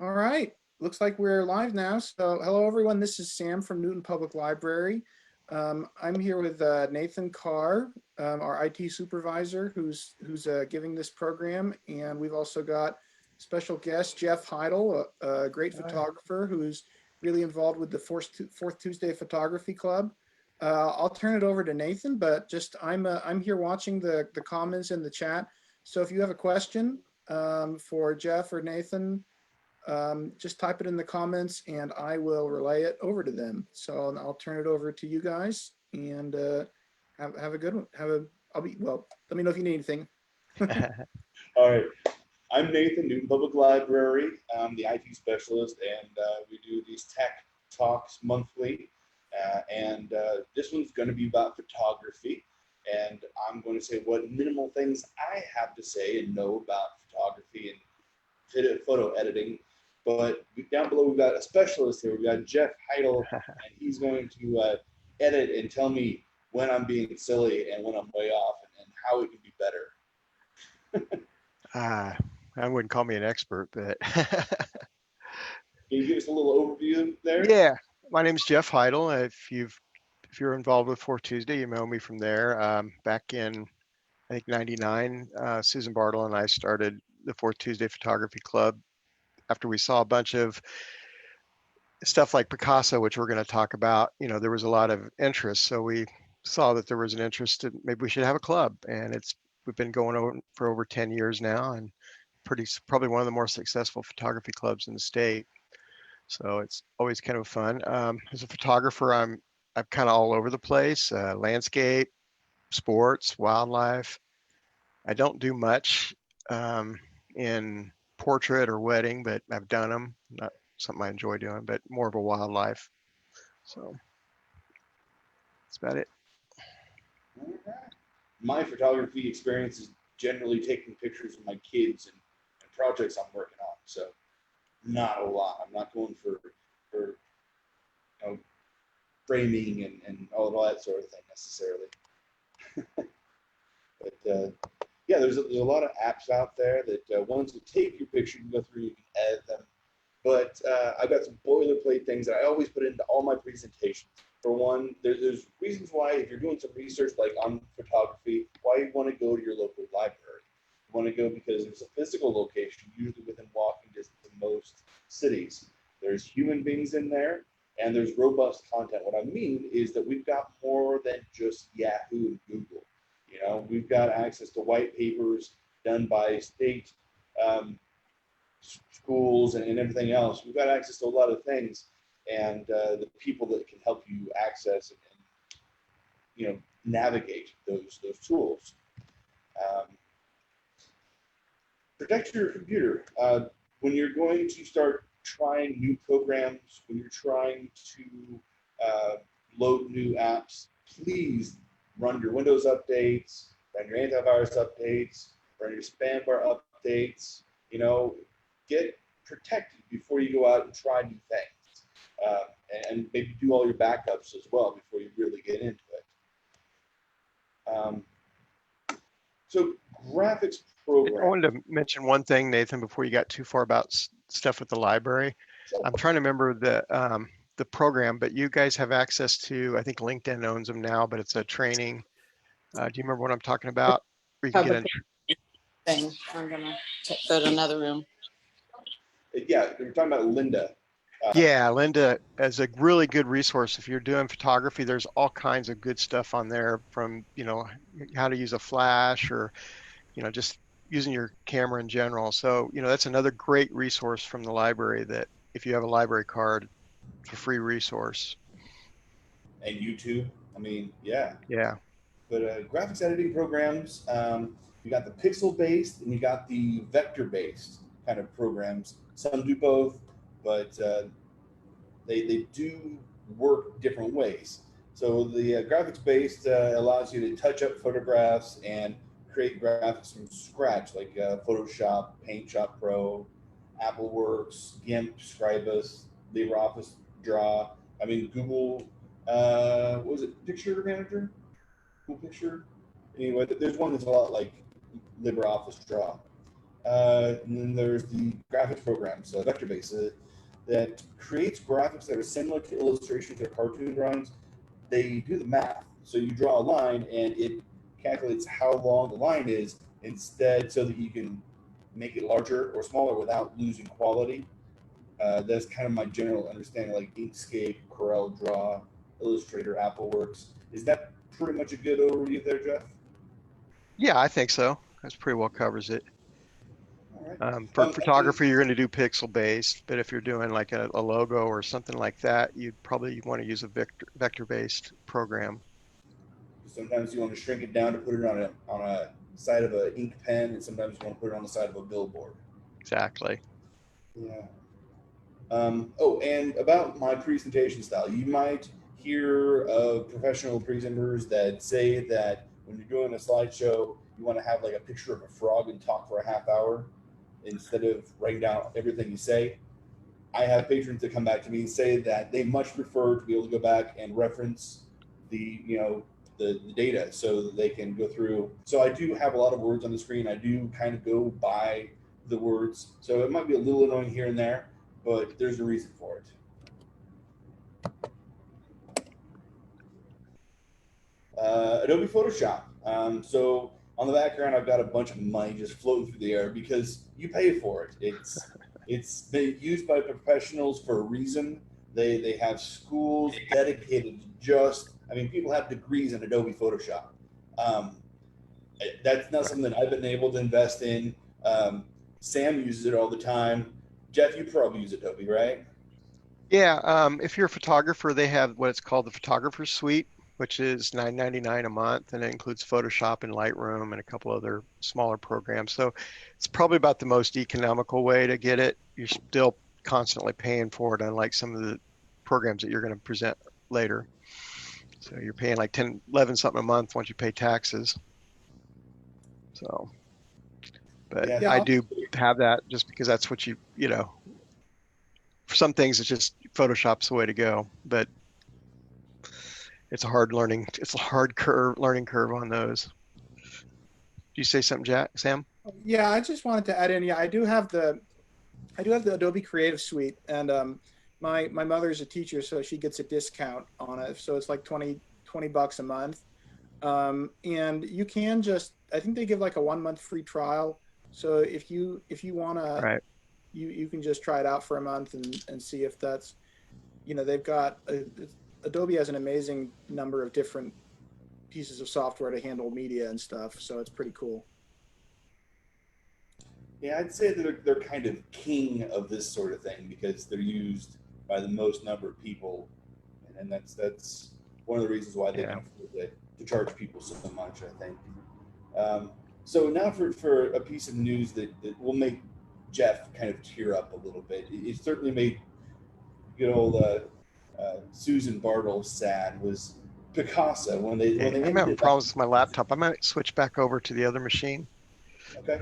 All right. Looks like we're live now. So, hello everyone. This is Sam from Newton Public Library. I'm here with Nathan Carr, our IT supervisor, who's giving this program, and we've also got special guest Jeff Heidel, a great Hi. photographer who's really involved with the Fourth Tuesday Photography Club. I'll turn it over to Nathan, but just I'm here watching the comments in the chat. So if you have a question for Jeff or Nathan, just type it in the comments and I will relay it over to them. So I'll turn it over to you guys and have a good one. I'll be, well, let me know if you need anything. All right. I'm Nathan, Newton Public Library. I'm the IT specialist, and we do these tech talks monthly. And this one's going to be about photography. And I'm going to say what minimal things I have to say and know about photography and photo editing. But down below, we've got a specialist here. We've got Jeff Heidel, and he's going to edit and tell me when I'm being silly and when I'm way off and how it can be better. Ah, I wouldn't call me an expert, but Can you give us a little overview there? yeah, my name is Jeff Heidel. If you're involved with Fourth Tuesday, you know me from there. Back in I think '99, Susan Bartle and I started the Fourth Tuesday Photography Club after we saw a bunch of stuff like Picasso, which we're going to talk about. There was a lot of interest, so we saw that there was an interest in maybe we should have a club, and we've been going over for over 10 years now, and probably one of the more successful photography clubs in the state. So it's always kind of fun. As a photographer, I'm kind of all over the place: landscape, sports, wildlife. I don't do much in portrait or wedding, but I've done them. Not something I enjoy doing, but more of a wildlife. So that's about it. All right. My photography experience is generally taking pictures of my kids and projects I'm working on. So not a lot. I'm not going for framing and all that sort of thing necessarily. But yeah, there's a lot of apps out there that once you take your picture, you can go through, you can edit them. But I've got some boilerplate things that I always put into all my presentations. For one, there's reasons why if you're doing some research like on photography, why you want to go to your local library. You want to go because there's a physical location, usually within walking distance of most cities. There's human beings in there, and there's robust content. What I mean is that we've got more than just Yahoo and Google. We've got access to white papers done by state um, schools and everything else. We've got access to a lot of things, and the people that can help you access and navigate those tools. Um, Protect your computer when you're going to start trying new programs. When you're trying to load new apps, please run your Windows updates, run your antivirus updates, run your spam bar updates. Get protected before you go out and try new things, uh, and maybe do all your backups as well before you really get into it. Um, so graphics I program. wanted to mention one thing, Nathan, before you got too far about stuff with the library. So I'm trying to remember the program, but you guys have access to, I think LinkedIn owns them now, but it's a training. Do you remember what I'm talking about? Where you can Have get the in. thing. I'm gonna go to another room. yeah, we're talking about Linda. Yeah, Linda is a really good resource. If you're doing photography, there's all kinds of good stuff on there from, how to use a flash or, just using your camera in general. So, that's another great resource from the library that if you have a library card, it's a free resource. And YouTube. I mean, yeah. Yeah. But graphics editing programs, you got the pixel based and you got the vector based kind of programs. Some do both, but they do work different ways. So the graphics based allows you to touch up photographs and create graphics from scratch, like Photoshop, Paint Shop Pro, Apple Works, GIMP, Scribus, LibreOffice Draw. I mean, Google, what was it, Picture Manager? Google Picture? Anyway, there's one that's a lot like LibreOffice Draw. And then there's the graphics programs, vector-based, that creates graphics that are similar to illustrations or cartoon drawings. They do the math. So you draw a line and it calculates how long the line is instead so that you can make it larger or smaller without losing quality. That's kind of my general understanding, like Inkscape, Corel Draw, Illustrator, AppleWorks. Is that pretty much a good overview there, Jeff? Yeah, I think so. That's pretty well covers it. All right. For photography, you're going to do pixel based, but if you're doing like a logo or something like that, you'd probably want to use a vector based program. Sometimes you want to shrink it down to put it on a side of an ink pen, and sometimes you want to put it on the side of a billboard. Exactly. Yeah. Oh, and about my presentation style, you might hear of professional presenters that say that when you're doing a slideshow, you want to have like a picture of a frog and talk for a half hour instead of writing down everything you say. I have patrons that come back to me and say that they much prefer to be able to go back and reference the data so that they can go through. So I do have a lot of words on the screen. I do kind of go by the words. So it might be a little annoying here and there, but there's a reason for it. Adobe Photoshop. So on the background, I've got a bunch of money just floating through the air because you pay for it. It's been used by professionals for a reason. They have schools dedicated to just, I mean, people have degrees in Adobe Photoshop. That's not something that I've been able to invest in. Sam uses it all the time. Jeff, you probably use Adobe, right? Yeah, if you're a photographer, they have what it's called the Photographer Suite, which is $9.99 a month, and it includes Photoshop and Lightroom and a couple other smaller programs. So it's probably about the most economical way to get it. You're still constantly paying for it, unlike some of the programs that you're going to present later. So you're paying like 10, 11 something a month once you pay taxes. So, but Yeah. I do have that just because that's what for some things it's just Photoshop's the way to go, but it's a hard learning curve on those. Do you say something, Sam? Yeah, I just wanted to add in. Yeah, I do have the Adobe Creative Suite, and my mother's a teacher, so she gets a discount on it. So it's like 20 bucks a month. And you can just, I think they give like a 1 month free trial. So if you want to, Right. you can just try it out for a month and see if that's, they've got Adobe has an amazing number of different pieces of software to handle media and stuff. So it's pretty cool. Yeah, I'd say they're kind of king of this sort of thing because they're used by the most number of people, and that's one of the reasons why they can afford to charge people so much, I think. So now for a piece of news that will make Jeff kind of tear up a little bit. It certainly made good old Susan Bartle sad. Was Picasa when they I'm having problems with my laptop. I might switch back over to the other machine. Okay.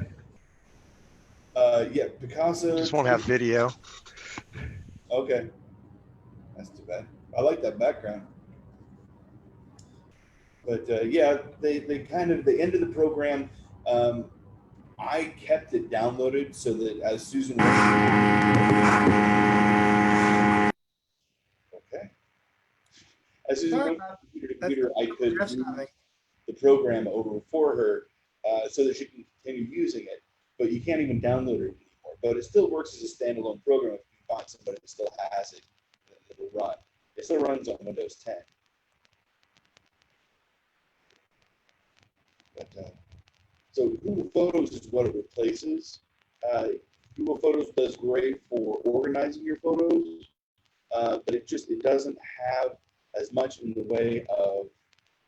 Yeah, Picasa. Just won't have video. Okay. That's too bad. I like that background. But yeah, they kind of, the end of the program, I kept it downloaded so that as Susan was, okay. As Susan went from computer to computer, I could move the program over for her so that she can continue using it. But you can't even download it anymore. But it still works as a standalone program if you can find somebody that still has it, it'll run. It still runs on Windows 10. But, so Google Photos is what it replaces. Google Photos does great for organizing your photos, but it doesn't have as much in the way of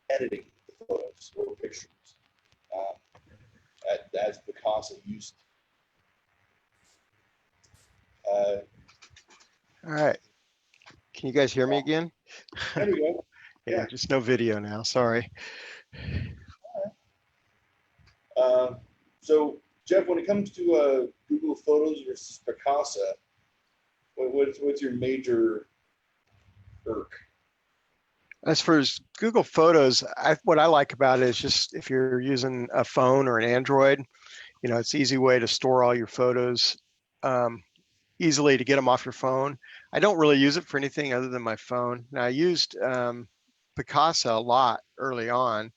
editing the photos or pictures as Picasa used to. All right. Can you guys hear me again? There we go. Yeah, just no video now. Sorry. So, Jeff, when it comes to Google Photos versus Picasa, what's your major irk? As far as Google Photos, what I like about it is just if you're using a phone or an Android, You know, it's an easy way to store all your photos, easily to get them off your phone. I don't really use it for anything other than my phone. Now, I used Picasa a lot early on.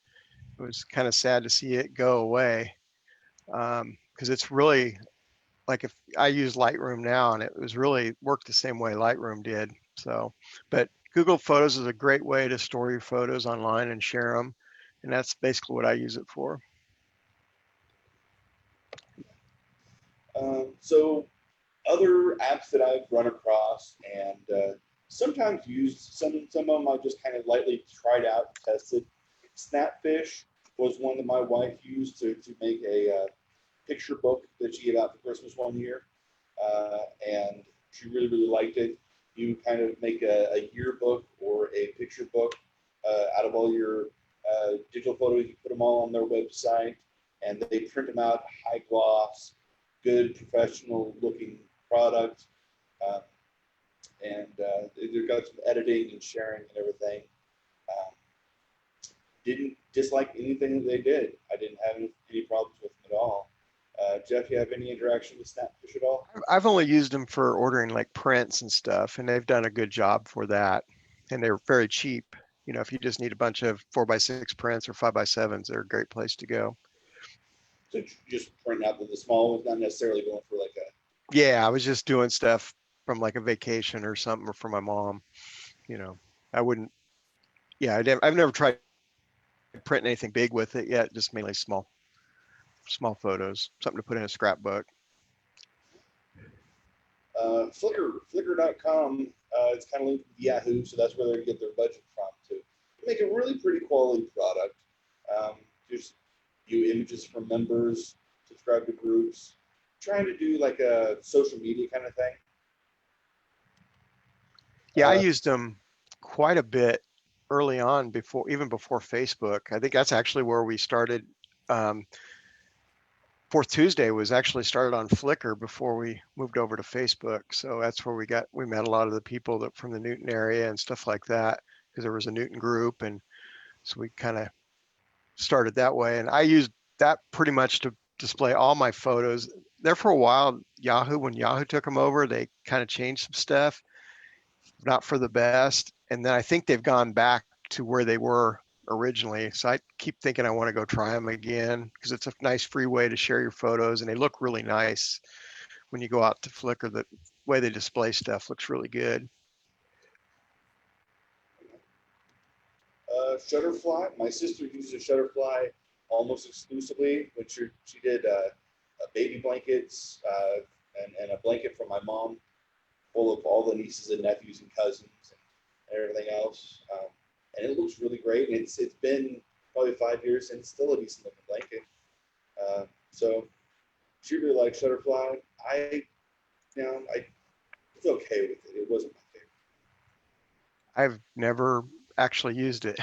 It was kind of sad to see it go away, because it's really like, if I use Lightroom now, and it was really worked the same way Lightroom did. So, but Google Photos is a great way to store your photos online and share them. And that's basically what I use it for. So other apps that I've run across and sometimes used, some of them I just kind of lightly tried out and tested. Snapfish was one that my wife used to make a picture book that she gave out for Christmas one year, and she really liked it. You kind of make a yearbook or a picture book out of all your digital photos. You put them all on their website, and they print them out high gloss, good professional looking product, um, and they've got some editing and sharing and everything. Um, didn't dislike anything that they did. I didn't have any problems with them at all. Jeff, you have any interaction with Snapfish at all? I've only used them for ordering like prints and stuff, and they've done a good job for that. And they're very cheap. You know, if you just need a bunch of 4x6 prints or 5x7s, they're a great place to go. So just print out the small ones, not necessarily going for like a. Yeah, I was just doing stuff from like a vacation or something, or for my mom. You know, I wouldn't. Yeah, I've never tried printing anything big with it yet. Just mainly small photos, something to put in a scrapbook. Flickr.com, it's kind of linked with Yahoo, so that's where they get their budget from to make a really pretty quality product. Just view images from members, subscribe to groups, trying to do like a social media kind of thing. Yeah, I used them quite a bit early on, even before Facebook. I think that's actually where we started. Fourth Tuesday was actually started on Flickr before we moved over to Facebook. So that's where we met a lot of the people that from the Newton area and stuff like that, because there was a Newton group, and so we kind of started that way. And I used that pretty much to display all my photos. There for a while, when Yahoo took them over, they kind of changed some stuff, not for the best. And then I think they've gone back to where they were originally. So I keep thinking I want to go try them again, because it's a nice free way to share your photos, and they look really nice when you go out to Flickr. The way they display stuff looks really good. Shutterfly, my sister uses Shutterfly almost exclusively, when she did baby blankets and a blanket for my mom, full of all the nieces and nephews and cousins and everything else. And it looks really great. And it's been probably 5 years and it's still a decent looking blanket. So she really likes Shutterfly. I was okay with it. It wasn't my favorite. I've never actually used it.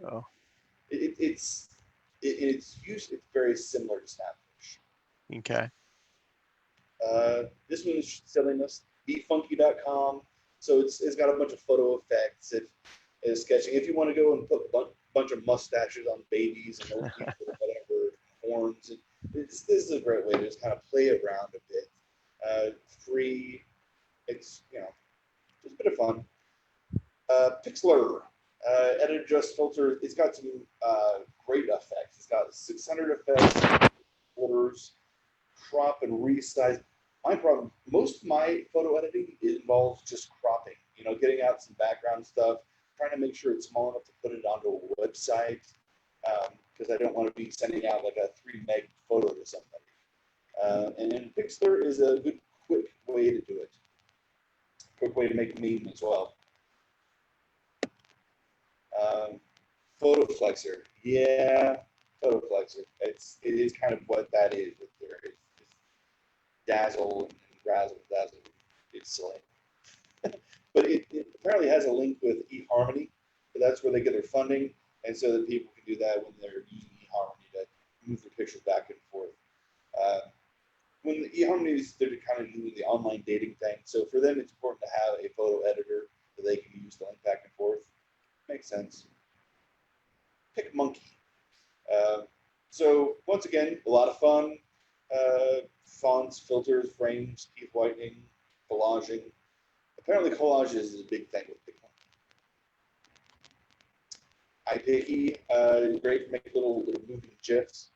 Oh, It's very similar to Snapfish. okay. This one is selling us befunky.com. So it's got a bunch of photo effects. It is sketching. If you want to go and put a bunch of mustaches on babies and old people or whatever, horns, this is a great way to just kind of play around a bit. Free. It's just a bit of fun. Pixlr. Edit, adjust, filter. It's got some great effects. It's got 600 effects, orders, crop and resize. My problem, most of my photo editing involves just cropping, getting out some background stuff, trying to make sure it's small enough to put it onto a website, because I don't want to be sending out like a 3 meg photo to somebody. And then Pixlr is a good, quick way to do it. Quick way to make a meme as well. PhotoFlexer. Yeah, PhotoFlexer. It is kind of what that is with their dazzle and razzle dazzle. It's silly. But it apparently has a link with eHarmony. So that's where they get their funding, and so that people can do that when they're using eHarmony to move their pictures back and forth. When the eHarmony is, they're kind of doing the online dating thing. So for them, it's important to have a photo editor that they can use to link back and forth. Makes sense. PicMonkey. So once again, a lot of fun. Fonts, filters, frames, teeth whitening, collaging. Apparently collages is a big thing with Bitcoin. iPicky is great to make little moving GIFs.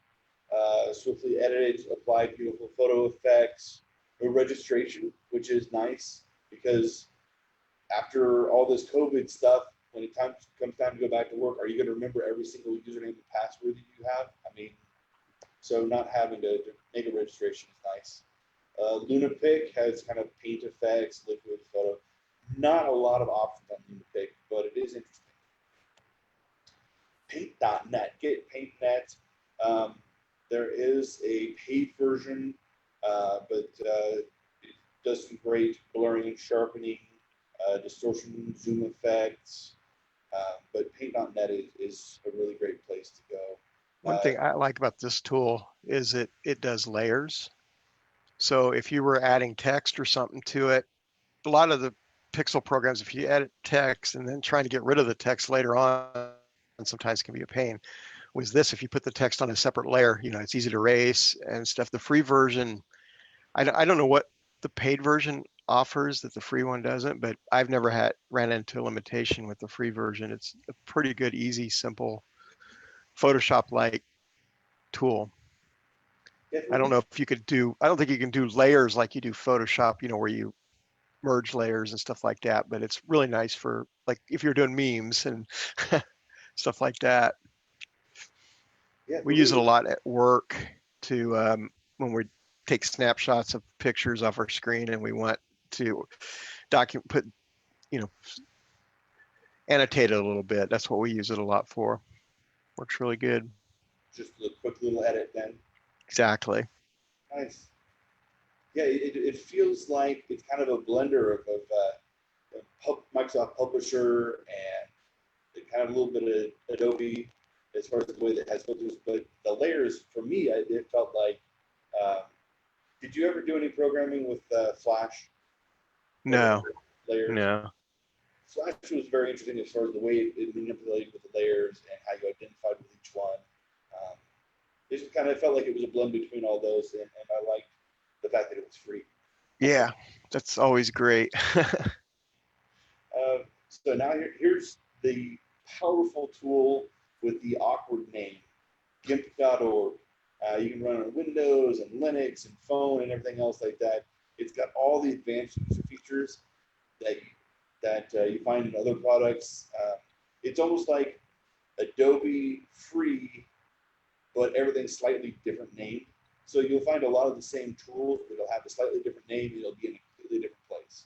Swiftly edited, apply beautiful photo effects. No registration, which is nice because after all this COVID stuff, when it comes time to go back to work, are you going to remember every single username and password that you have? I mean, so not having to make a registration is nice. LunaPic has kind of paint effects, liquid photo. Not a lot of options on LunaPic, but it is interesting. Paint.net, get PaintNet. There is a paid version, but it does some great blurring and sharpening, distortion, zoom effects. But Paint.net is a really great place to go. One thing I like about this tool is it does layers. So if you were adding text or something to it, a lot of the pixel programs, if you edit text and then trying to get rid of the text later on, sometimes can be a pain. Was this, if you put the text on a separate layer, it's easy to erase and stuff. The free version, I don't know what the paid version offers that the free one doesn't, but I've never ran into a limitation with the free version. It's a pretty good, easy, simple Photoshop-like tool. I don't know if you could I don't think you can do layers like you do Photoshop, where you merge layers and stuff like that, but it's really nice for like if you're doing memes and stuff like that. Yeah, We use it a lot at work to when we take snapshots of pictures off our screen and we want to annotate it a little bit. That's what we use it a lot for. Works really good. Just a quick little edit then. Exactly. Nice. Yeah, it feels like it's kind of a blender of Microsoft Publisher and kind of a little bit of Adobe as far as the way that it has filters. But the layers, for me, it felt like, did you ever do any programming with Flash? No. Layers? No. Flash was very interesting as far as the way it manipulated with the layers and how you identified with each one. It just kind of felt like it was a blend between all those, and I liked the fact that it was free. Yeah, that's always great. So now here's the powerful tool with the awkward name, GIMP.org. You can run on Windows and Linux and phone and everything else like that. It's got all the advanced user features that you find in other products. It's almost like Adobe free, but everything's slightly different name. So you'll find a lot of the same tools, but it'll have a slightly different name. It'll be in a completely different place.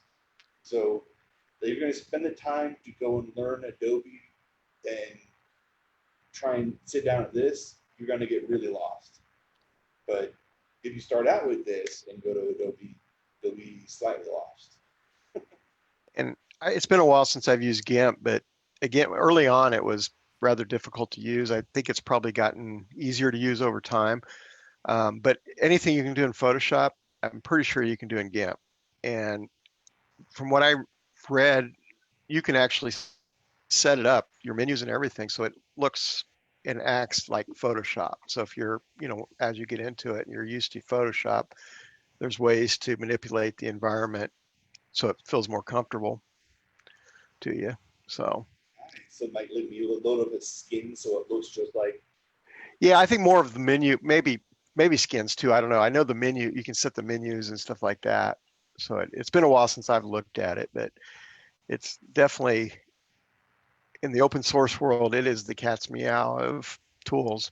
So if you're going to spend the time to go and learn Adobe and try and sit down at this, you're going to get really lost. But if you start out with this and go to Adobe, you'll be slightly lost. And it's been a while since I've used GIMP, but again, early on it was rather difficult to use. I think it's probably gotten easier to use over time. But anything you can do in Photoshop, I'm pretty sure you can do in GIMP. And from what I read, you can actually set it up, your menus and everything, so it looks and acts like Photoshop. So if you're, as you get into it and you're used to Photoshop, there's ways to manipulate the environment so it feels more comfortable to you. So might let me load up its skin so it looks just like. Yeah, I think more of the menu, maybe skins too. I don't know. I know the menu, you can set the menus and stuff like that. So it's been a while since I've looked at it, but it's definitely in the open source world, it is the cat's meow of tools.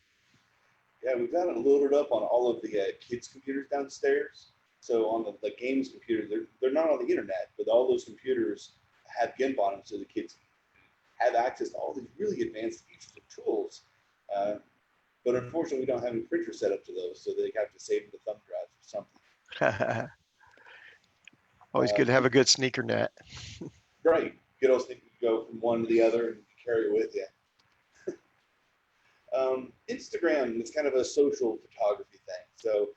Yeah, we've got it loaded up on all of the kids' computers downstairs. So on the games computer, they're not on the internet, but all those computers have GIMP on them, so the kids have access to all these really advanced features and tools. But unfortunately, we don't have any printer set up to those, so they have to save the thumb drives or something. Always good to have a good sneaker net. Right. Good old sneaker, go from one to the other and carry it with you. Instagram is kind of a social photography thing. So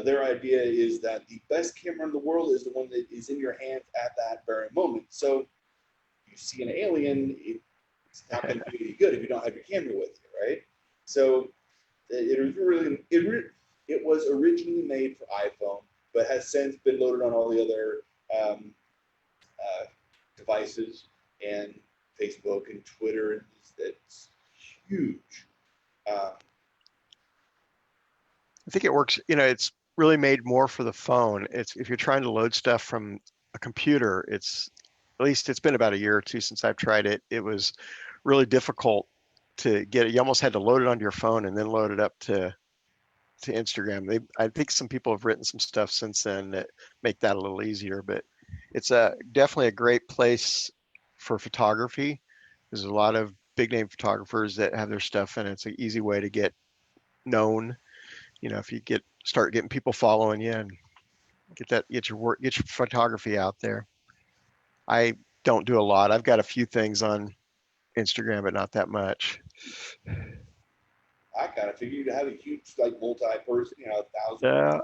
their idea is that the best camera in the world is the one that is in your hands at that very moment. So you see an alien, it's not going to do any good if you don't have your camera with you, right? So It was originally made for iPhone, but has since been loaded on all the other devices and Facebook and Twitter, and it's huge. I think it works, it's really made more for the phone. It's if you're trying to load stuff from a computer, at least it's been about a year or two since I've tried it. It was really difficult to get it. You almost had to load it onto your phone and then load it up to Instagram. I think some people have written some stuff since then that make that a little easier, but it's definitely a great place for photography. There's a lot of big name photographers that have their stuff in it. It's an easy way to get known. If you start getting people following you and get your work, get your photography out there. I don't do a lot. I've got a few things on Instagram, but not that much. I kind of figured you'd have a huge, like, multi-person, 1,000 Yeah,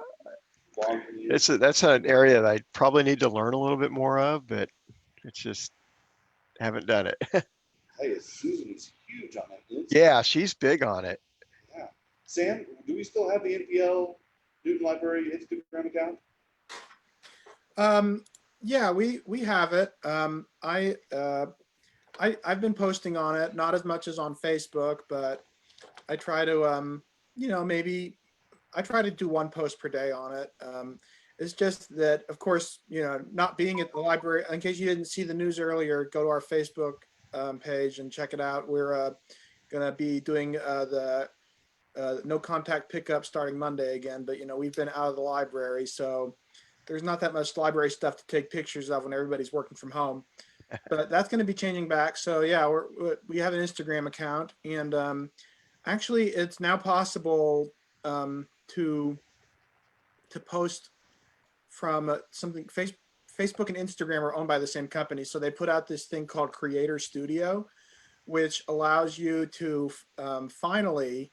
long for you. that's an area that I probably need to learn a little bit more of, but it's just haven't done it. Hey, Susan is huge on that. Yeah, she's big on it. Yeah. Sam, do we still have the NPL Newton Library Instagram account? Yeah, we have it. I've been posting on it, not as much as on Facebook, but I try to maybe I try to do one post per day on it. It's just that, of course, not being at the library, in case you didn't see the news earlier, go to our Facebook page and check it out. We're going to be doing the no contact pickup starting Monday again, but we've been out of the library, so there's not that much library stuff to take pictures of when everybody's working from home. But that's going to be changing back. So yeah, we have an Instagram account, and actually, it's now possible to post from something. Facebook and Instagram are owned by the same company, so they put out this thing called Creator Studio, which allows you to finally.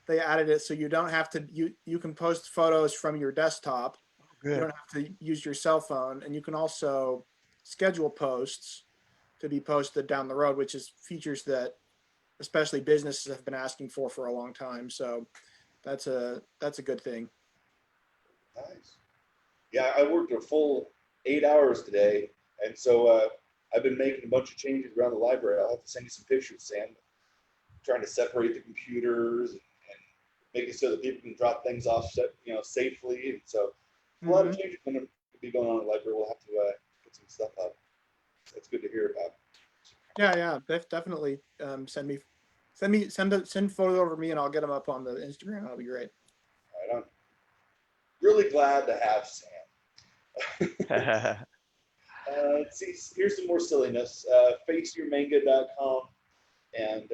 They added it so you don't have to. You can post photos from your desktop. Good. You don't have to use your cell phone, and you can also schedule posts to be posted down the road, which is features that especially businesses have been asking for a long time. So that's a good thing. Nice. Yeah, I worked a full 8 hours today, and so I've been making a bunch of changes around the library. I'll have to send you some pictures, Sam. Trying to separate the computers and make it so that people can drop things off, safely. And so a lot of changes going to be going on in the library. We'll have to put some stuff up. That's good to hear about. Yeah, definitely. Send photos over me, and I'll get them up on the Instagram. That'll be great. All right, I'm really glad to have Sam. Let's see. Here's some more silliness. Faceyourmanga.com, and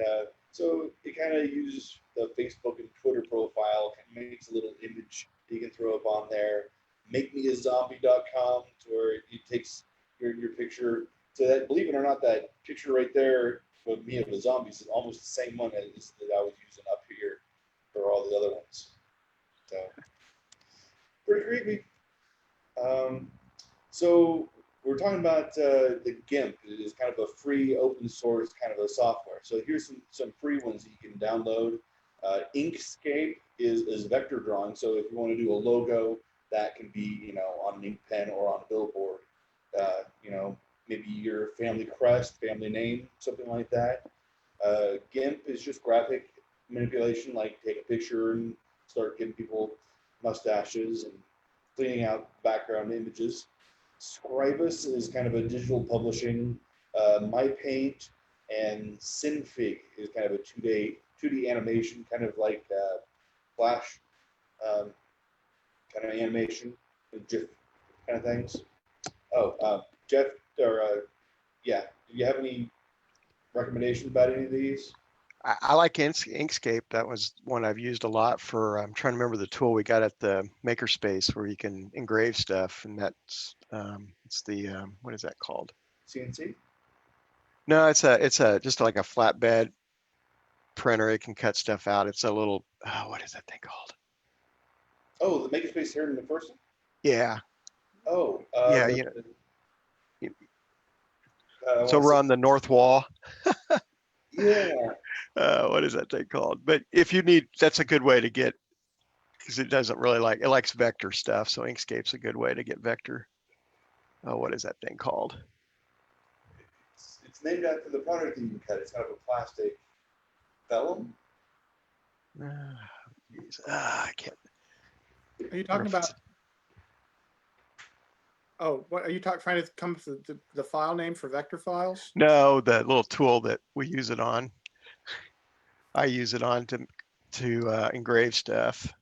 so it kind of uses the Facebook and Twitter profile, kind of makes a little image you can throw up on there. MakeMeAZombie.com, to where it takes your picture. So that, believe it or not, that picture right there of me of the zombies is almost the same one as that I was using up here for all the other ones. So pretty creepy. So we're talking about the GIMP. It is kind of a free open source kind of a software. So here's some free ones that you can download. Inkscape is vector drawing. So if you want to do a logo, that can be on an ink pen or on a billboard. Maybe your family crest, family name, something like that. GIMP is just graphic manipulation, like take a picture and start giving people mustaches and cleaning out background images. Scribus is kind of a digital publishing. MyPaint and Synfig is kind of a 2D animation, kind of like Flash kind of animation, GIF kind of things. Jeff, do you have any recommendations about any of these? I like Inkscape. That was one I've used a lot for. I'm trying to remember the tool we got at the Makerspace where you can engrave stuff, and that's it's the what is that called? CNC? No, it's just like a flatbed printer. It can cut stuff out. It's a little what is that thing called? Oh, the Makerspace here in the first one? Yeah. Oh, yeah. So we're on the north wall. Yeah. What is that thing called? But if you need, that's a good way to get, because it doesn't really it likes vector stuff. So Inkscape's a good way to get vector. What is that thing called? It's named after the product that you can cut. It's kind of a plastic vellum. I can't. Are you talking about? Oh, what are you trying to come up with the file name for vector files? No, the little tool that we use it on. I use it on to engrave stuff.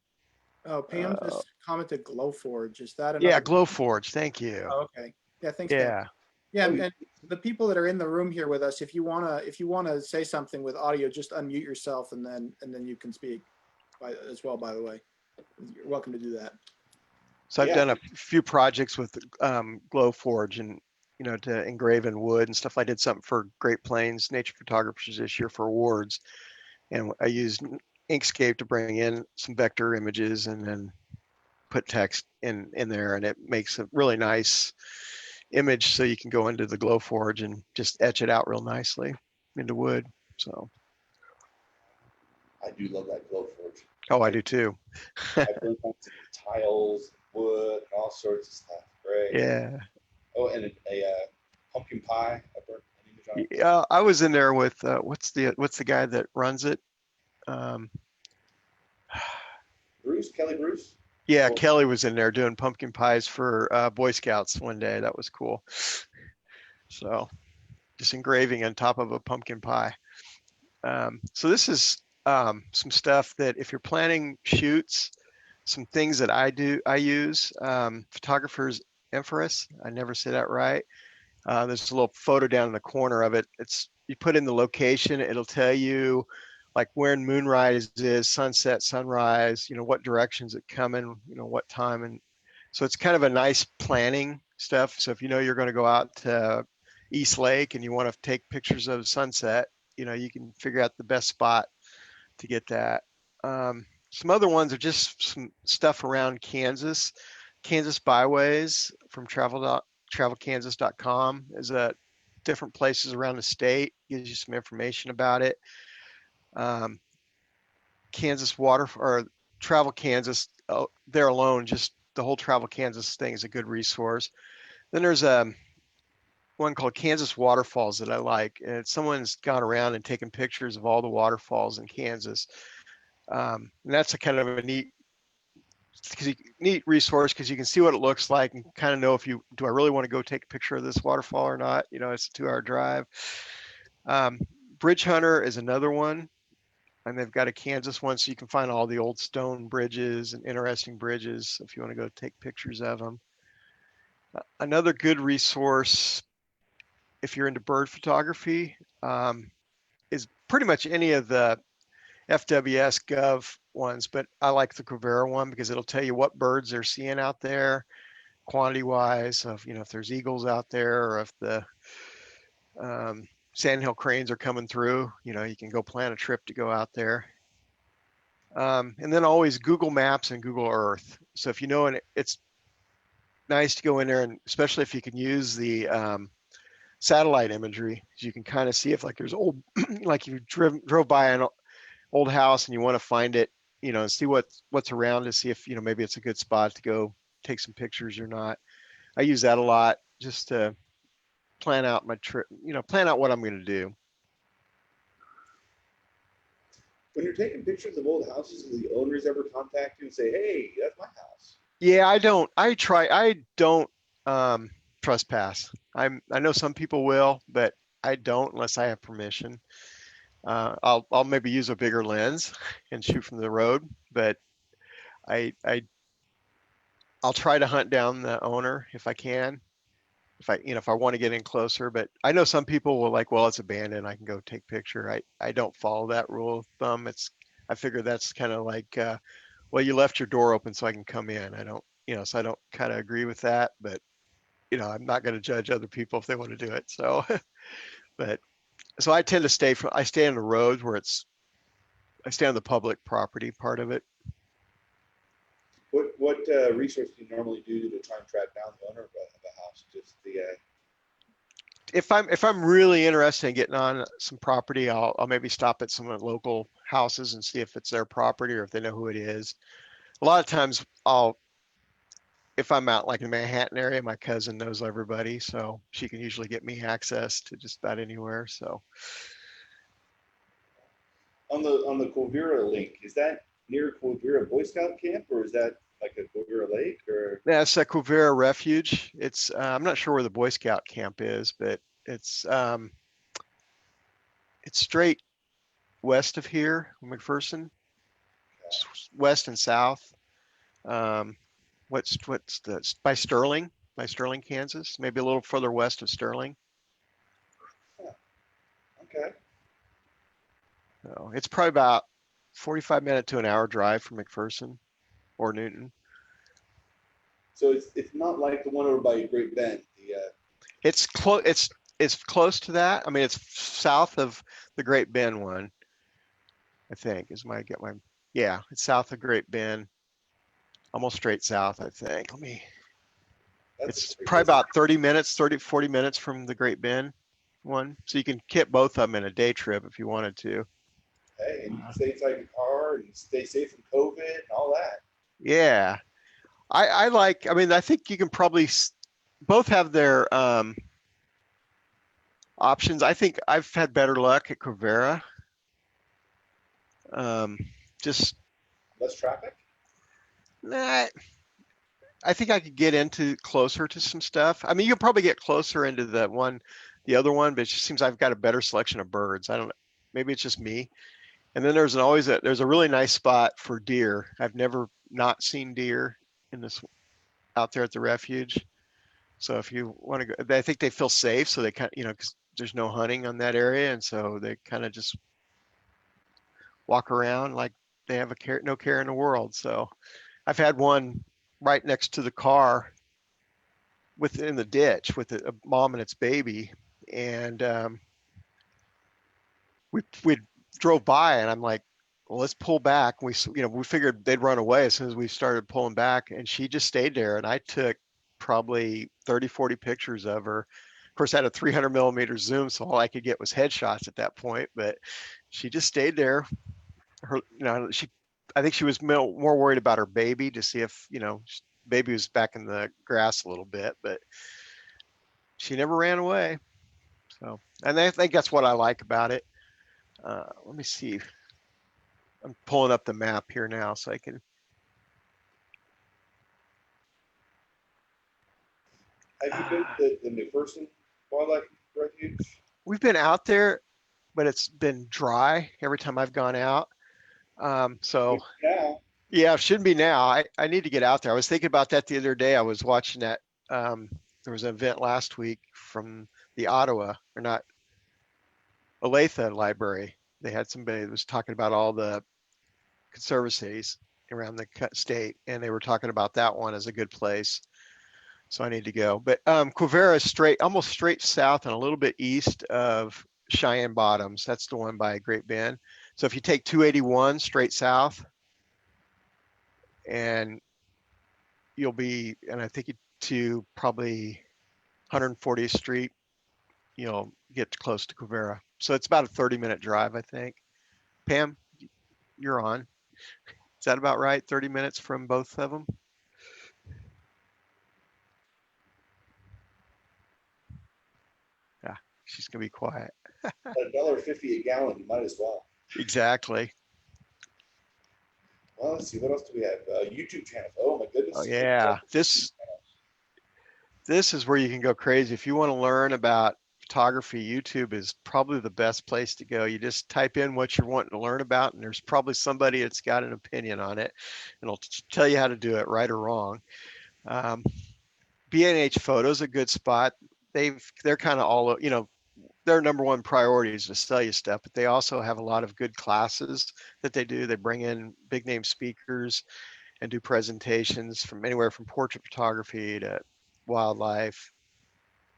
Oh, Pam just commented Glowforge. Is that another? Yeah, Glowforge. Thank you. Oh, okay. Yeah, thanks, Pam. Yeah. Yeah, and the people that are in the room here with us, if you wanna say something with audio, just unmute yourself and then you can speak as well, by the way. You're welcome to do that. So I've done a few projects with Glowforge and, to engrave in wood and stuff. I did something for Great Plains Nature Photographers this year for awards. And I used Inkscape to bring in some vector images and then put text in there, and it makes a really nice image so you can go into the Glowforge and just etch it out real nicely into wood. So I do love that Glowforge. I do too. I burnt on some tiles, wood, and all sorts of stuff. Great. Yeah. Oh, and a pumpkin pie. I burnt an image on it. Yeah, I was in there with what's the guy that runs it? Kelly Bruce. Yeah, Kelly was in there doing pumpkin pies for Boy Scouts one day. That was cool. So just engraving on top of a pumpkin pie. So this is some stuff that if you're planning shoots, some things that I use, photographer's Empress. I never say that right. There's a little photo down in the corner of it. You put in the location, it'll tell you like when moonrise is, sunset, sunrise, what directions it coming, what time. And so it's kind of a nice planning stuff. So if you're going to go out to East Lake and you want to take pictures of sunset, you can figure out the best spot to get that. Some other ones are just some stuff around Kansas byways from travelkansas.com is different places around the state, gives you some information about it. Kansas Water or Travel Kansas, there alone, just the whole Travel Kansas thing is a good resource. Then there's one called Kansas Waterfalls that I like, and someone's gone around and taken pictures of all the waterfalls in Kansas. And that's a kind of a neat resource because you can see what it looks like and kind of know if do I really want to go take a picture of this waterfall or not. It's a 2-hour drive. Bridge Hunter is another one, and they've got a Kansas one, so you can find all the old stone bridges and interesting bridges if you want to go take pictures of them. Another good resource if you're into bird photography is pretty much any of the FWS Gov ones, but I like the Quivera one because it'll tell you what birds they're seeing out there, quantity wise, of if there's eagles out there or if the sandhill cranes are coming through. You can go plan a trip to go out there. And then always Google Maps and Google Earth. So if and it's nice to go in there, and especially if you can use the satellite imagery, you can kind of see if there's old, like you drove by an old house and you want to find it, and see what's around to see if maybe it's a good spot to go take some pictures or not. I use that a lot just to plan out my trip, plan out what I'm going to do. When you're taking pictures of old houses, do the owners ever contact you and say, "Hey, that's my house"? Yeah, I don't trespass. I know some people will, but I don't unless I have permission. I'll maybe use a bigger lens and shoot from the road, but I'll try to hunt down the owner if I can, if I want to get in closer. But I know some people will well, it's abandoned, I can go take picture. I don't follow that rule of thumb. I figure that's kind of well, you left your door open so I can come in. I don't, so I don't kind of agree with that, but I'm not going to judge other people if they want to do it. So, so I tend to I stay on the roads where I stay on the public property part of it. What resource do you normally do to try and track down the owner of a house? Just if I'm really interested in getting on some property, I'll maybe stop at some of the local houses and see if it's their property or if they know who it is. A lot of times if I'm out like in Manhattan area, my cousin knows everybody, so she can usually get me access to just about anywhere. So On the Quivira link, is that near Quivira Boy Scout camp, or is that like a Quivira Lake, or? that's a Quivira Refuge. It's I'm not sure where the Boy Scout camp is, but it's straight west of here, McPherson, west and south. Um, what's the by Sterling, Kansas, maybe a little further west of Sterling. Okay. So it's probably about 45-minute to an hour drive from McPherson or Newton. So it's not like the one over by Great Bend. It's close. It's close to that. I mean, it's south of the Great Bend one. I think yeah, it's south of Great Bend, almost straight south. I think. It's probably about 40 minutes from the Great Bend one. So you can hit both of them in a day trip if you wanted to. Hey, and you can stay inside your car and stay safe from COVID and all that. Yeah. I mean, I think you can probably both have their options. I think I've had better luck at Quivira. Just Less traffic? nah, I think I could get into closer to some stuff. I mean, you could probably get closer into the other one, but it just seems I've got a better selection of birds. I don't know. Maybe it's just me. And then there's a really nice spot for deer. I've never not seen deer out there at the refuge. So if you want to go, I think they feel safe. So they because there's no hunting on that area. And so they kind of just walk around like they have no care in the world. So I've had one right next to the car within the ditch with a mom and its baby. And we drove by and I'm like, well, let's pull back. We figured they'd run away as soon as we started pulling back, and she just stayed there. And I took probably 30, 40 pictures of her. Of course, I had a 300 millimeter zoom, so all I could get was headshots at that point. But she just stayed there. I think she was more worried about her baby to see if baby was back in the grass a little bit, but she never ran away. So, and I think that's what I like about it. Let me see. I'm pulling up the map here now so I can. Have you been to the McPherson Wildlife Refuge? We've been out there, but it's been dry every time I've gone out. So yeah, it shouldn't be now. I need to get out there. I was thinking about that the other day. I was watching that. There was an event last week from the Olathe Library. They had somebody that was talking about all the conservancies around the state, and they were talking about that one as a good place. So I need to go. But Quivira is almost straight south and a little bit east of Cheyenne Bottoms. That's the one by Great Bend. So if you take 281 straight south, and I think to probably 140th Street, you'll get close to Quivira. So it's about a 30-minute drive, I think. Pam, you're on. Is that about right? 30 minutes from both of them? Yeah, she's going to be quiet. At $1.50 a gallon, you might as well. Exactly. Well, let's see. What else do we have? YouTube channels. Oh, my goodness. Oh, yeah. This is where you can go crazy. If you want to learn about photography, YouTube is probably the best place to go. You just type in what you're wanting to learn about, and there's probably somebody that's got an opinion on it, and it'll tell you how to do it right or wrong. B&H Photo's a good spot. They're kind of all, their number one priority is to sell you stuff, but they also have a lot of good classes that they do. They bring in big name speakers and do presentations from anywhere from portrait photography to wildlife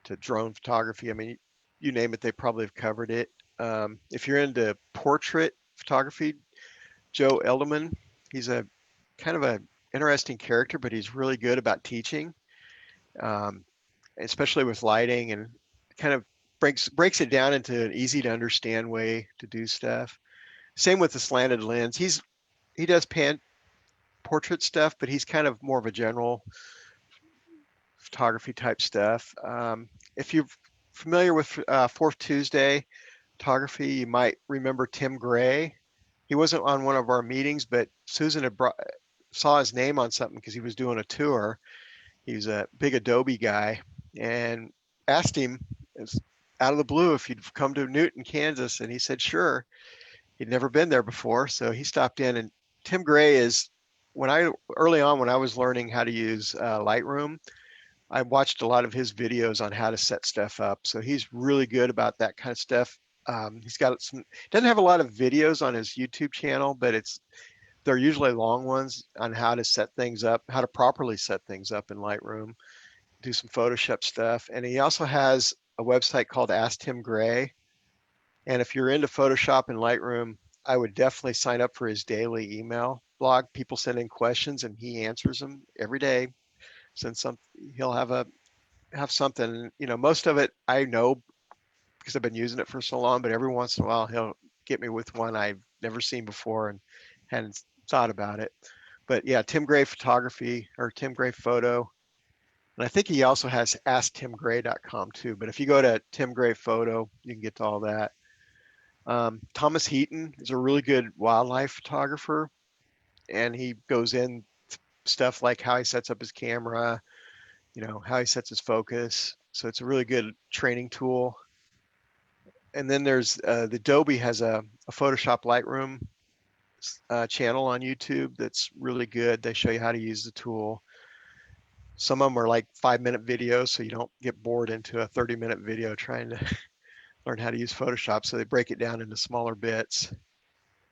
to drone photography. I mean, you name it, they probably have covered it. If you're into portrait photography, Joe Elderman, he's a kind of an interesting character, but he's really good about teaching, especially with lighting and kind of breaks it down into an easy to understand way to do stuff. Same with the slanted lens. He does portrait stuff, but he's kind of more of a general photography type stuff. If you're familiar with Fourth Tuesday photography, you might remember Tim Gray. He wasn't on one of our meetings, but Susan saw his name on something because he was doing a tour. He's a big Adobe guy, and asked him out of the blue if he'd come to Newton, Kansas, and he said sure. He'd never been there before, so he stopped in. And Tim Gray is early on when I was learning how to use Lightroom, I watched a lot of his videos on how to set stuff up. So he's really good about that kind of stuff. He's got doesn't have a lot of videos on his YouTube channel, but they're usually long ones on how to set things up, how to properly set things up in Lightroom, do some Photoshop stuff. And he also has a website called Ask Tim Gray. And if you're into Photoshop and Lightroom, I would definitely sign up for his daily email blog. People send in questions and he answers them every day. He'll have something, most of it I know because I've been using it for so long, but every once in a while he'll get me with one I've never seen before and hadn't thought about it. But yeah, Tim Gray Photography or Tim Gray Photo. And I think he also has asktimgray.com too. But if you go to Tim Gray Photo, you can get to all that. Thomas Heaton is a really good wildlife photographer, and he goes in stuff like how he sets up his camera, how he sets his focus. So it's a really good training tool. And then there's the Adobe has a Photoshop Lightroom channel on YouTube that's really good. They show you how to use the tool. Some of them are like 5-minute videos, so you don't get bored into a 30-minute video trying to learn how to use Photoshop. So they break it down into smaller bits.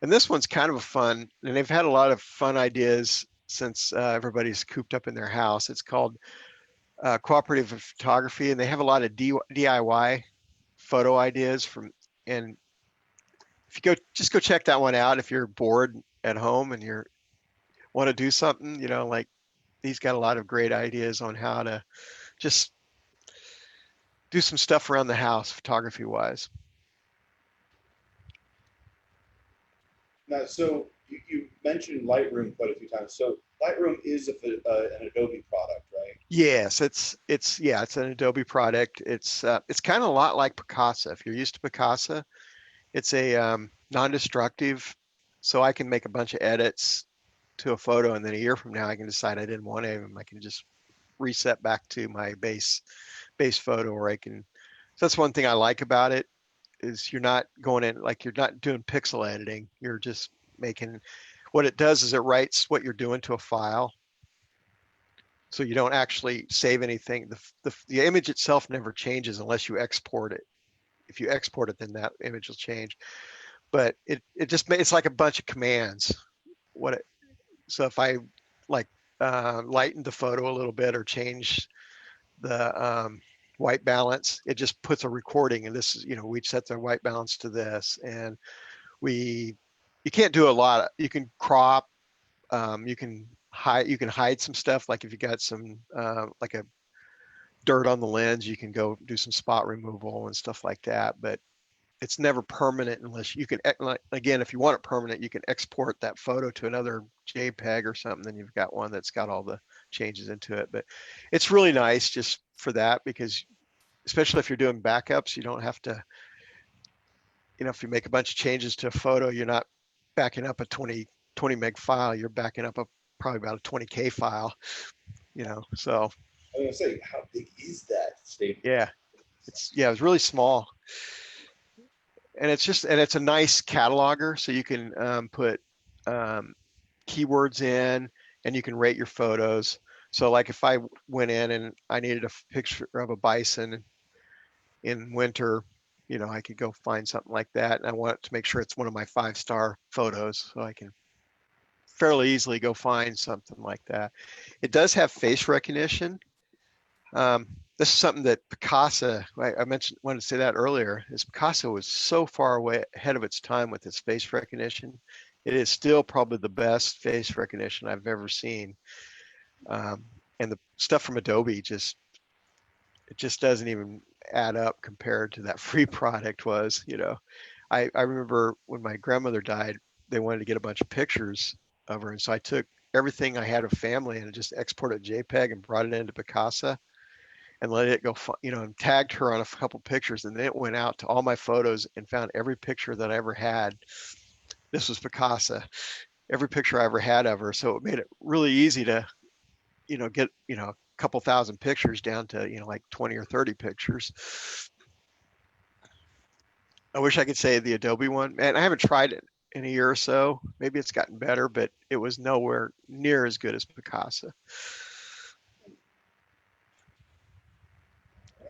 And this one's kind of a fun, and they've had a lot of fun ideas since everybody's cooped up in their house. It's called Cooperative Photography, and they have a lot of DIY photo ideas and if you just go check that one out if you're bored at home and you want to do something, like he's got a lot of great ideas on how to just do some stuff around the house photography wise. Now, so you mentioned Lightroom quite a few times. So Lightroom is an Adobe product, right? Yes, it's an Adobe product. It's kind of a lot like Picasa. If you're used to Picasa, it's a non-destructive, so I can make a bunch of edits to a photo, and then a year from now I can decide I didn't want any of them. I can just reset back to my base photo, or I can. So that's one thing I like about it is you're not going in like you're not doing pixel editing. You're just making. What it does is it writes what you're doing to a file. So you don't actually save anything. The image itself never changes unless you export it. If you export it, then that image will change. But it's like a bunch of commands. So if I like lighten the photo a little bit or change the white balance, it just puts a recording. And this is, we set the white balance to this, and you can't do a lot. You can crop, you can hide some stuff. Like if you got some like a dirt on the lens, you can go do some spot removal and stuff like that. But it's never permanent unless you can, again, if you want it permanent, you can export that photo to another JPEG or something. Then you've got one that's got all the changes into it. But it's really nice just for that, because especially if you're doing backups, you don't have to, if you make a bunch of changes to a photo, you're not backing up a 20 meg file, you're backing up probably about a 20K file, so. I was gonna say, how big is that statement? Yeah, it's really small. And it's a nice cataloger, so you can put keywords in, and you can rate your photos. So like if I went in and I needed a picture of a bison in winter, I could go find something like that, and I want to make sure it's one of my 5-star photos, so I can fairly easily go find something like that. It does have face recognition. This is something that Picasa, I wanted to say that earlier, is Picasa was so far away ahead of its time with its face recognition. It is still probably the best face recognition I've ever seen. And the stuff from Adobe it just doesn't even add up compared to that free product was, I remember when my grandmother died, they wanted to get a bunch of pictures of her. And so I took everything I had of family and just exported JPEG and brought it into Picasa and let it go, and tagged her on a couple pictures. And then it went out to all my photos and found every picture that I ever had. This was Picasa, every picture I ever had of her. So it made it really easy to, get, a couple thousand pictures down to, like 20 or 30 pictures. I wish I could say the Adobe one, and I haven't tried it in a year or so. Maybe it's gotten better, but it was nowhere near as good as Picasa.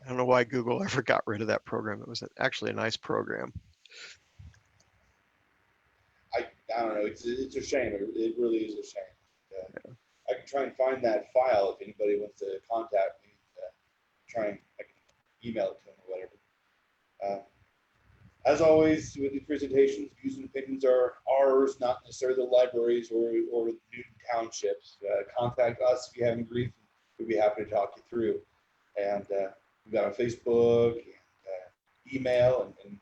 I don't know why Google ever got rid of that program. It was actually a nice program. I don't know. It's a shame. It really is a shame. I can try and find that file if anybody wants to contact me. I can email it to them or whatever. As always, with these presentations, views and opinions are ours, not necessarily the libraries or Newton Townships. Contact us if you have any grief. We'd be happy to talk you through. And we've got on Facebook and email and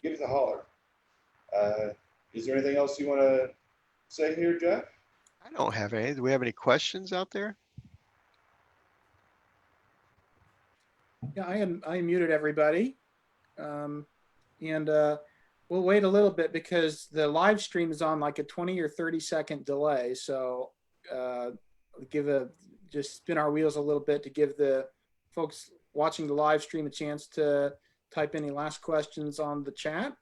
give us a holler. Is there anything else you want to say here, Jeff? I don't have any. Do we have any questions out there? Yeah, I muted everybody. We'll wait a little bit because the live stream is on like a 20 or 30-second delay. So just spin our wheels a little bit to give the folks watching the live stream a chance to type any last questions on the chat.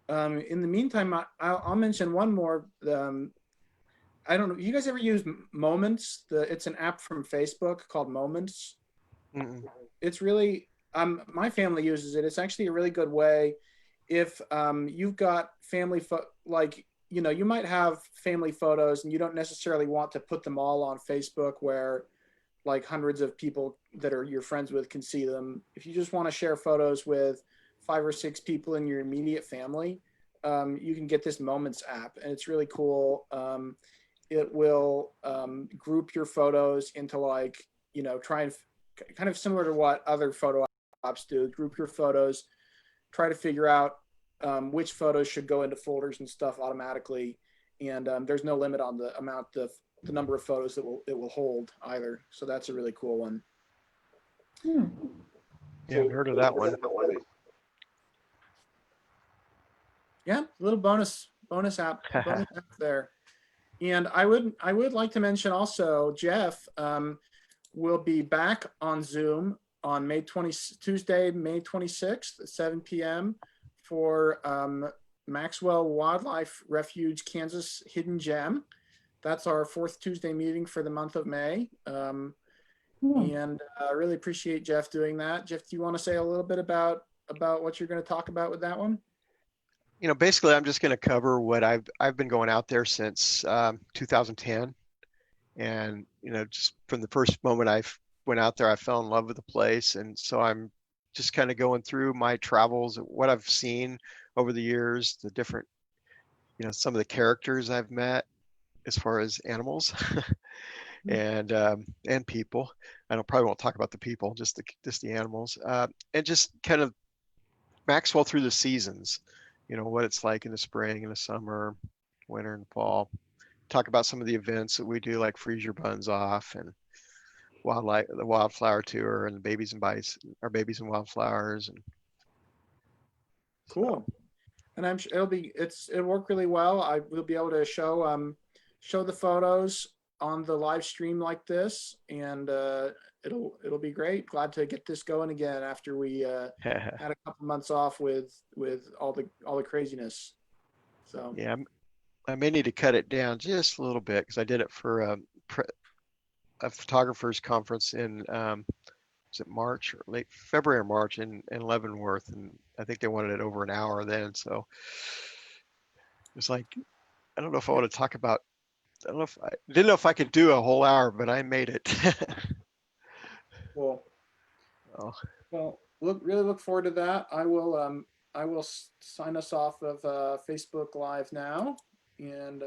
In the meantime, I'll mention one more. I don't know. You guys ever use Moments? It's an app from Facebook called Moments. Mm-mm. It's really, my family uses it. It's actually a really good way if you've got family, you might have family photos and you don't necessarily want to put them all on Facebook where like hundreds of people that are your friends with can see them. If you just want to share photos with 5 or 6 people in your immediate family, you can get this Moments app, and it's really cool. It will group your photos into try and kind of similar to what other photo apps do. Group your photos, try to figure out which photos should go into folders and stuff automatically. And there's no limit on the amount of the number of photos that it will hold either. So that's a really cool one. Yeah, I've heard of that one. Yeah, a little bonus app there. And I would like to mention also, Jeff will be back on Zoom on Tuesday, May 26th at 7 p.m. for Maxwell Wildlife Refuge Kansas Hidden Gem. That's our 4th Tuesday meeting for the month of May. And I really appreciate Jeff doing that. Jeff, do you want to say a little bit about what you're going to talk about with that one? Basically, I'm just going to cover what I've been going out there since 2010, and just from the first moment I went out there, I fell in love with the place, and so I'm just kind of going through my travels, what I've seen over the years, the different, some of the characters I've met as far as animals and people. Probably won't talk about the people, just the animals, and just kind of Maxwell through the seasons. What it's like in the spring and the summer, winter and fall. Talk about some of the events that we do, like Freeze Your Buns Off and the Wildflower Tour and the Babies and Wildflowers. And cool. And I'm sure it'll work really well. We'll be able to show the photos on the live stream like this, and it'll be great. Glad to get this going again after we had a couple months off with all the craziness. So yeah, I may need to cut it down just a little bit because I did it for a photographers conference in was it March or late February or March in Leavenworth, and I think they wanted it over an hour then. So it's like, I don't know if I want to talk about. I didn't know if I could do a whole hour, but I made it. Cool. Oh. Well, really look forward to that. I will sign us off of Facebook Live now, and